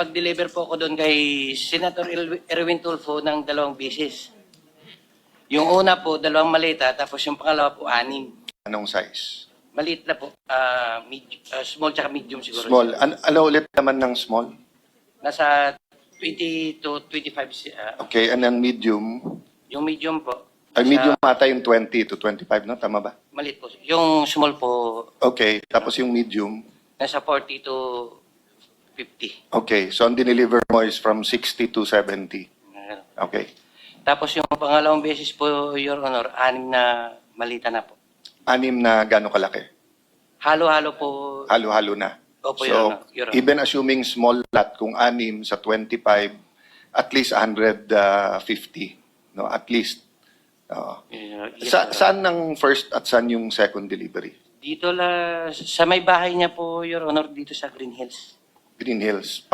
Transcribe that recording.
nakapag-deliver po ako doon kay Senator Erwin Tulfo ng 2 beses. Yung una po, 2 maleta, tapos yung pangalawa po, 6. Anong size? Maliit na po. Small tsaka medium siguro. Small. Ano ulit naman ng small? Nasa 20 to 25. Okay, and then medium. Yung medium po. Ay, nasa- medium ata yung 20 to 25, no? Tama ba? Maliit po. Yung small po, Okay, tapos yung medium. nasa 40 to 50. Okay, so ang dineliver mo is from 60 to 70. Okay. Tapos yung pangalawang beses po, Your Honor, 6 na malita na po. 6 na gano'ng kalaki? Halo-halo po. Halo-halo na. Opo, So, Your Honor. even assuming small lot, kung 6 sa 25, at least 150. No, at least. Yes, Saan ng first at saan yung second delivery? Dito sa may bahay niya po, Your Honor, dito sa Green Hills. Green Hills.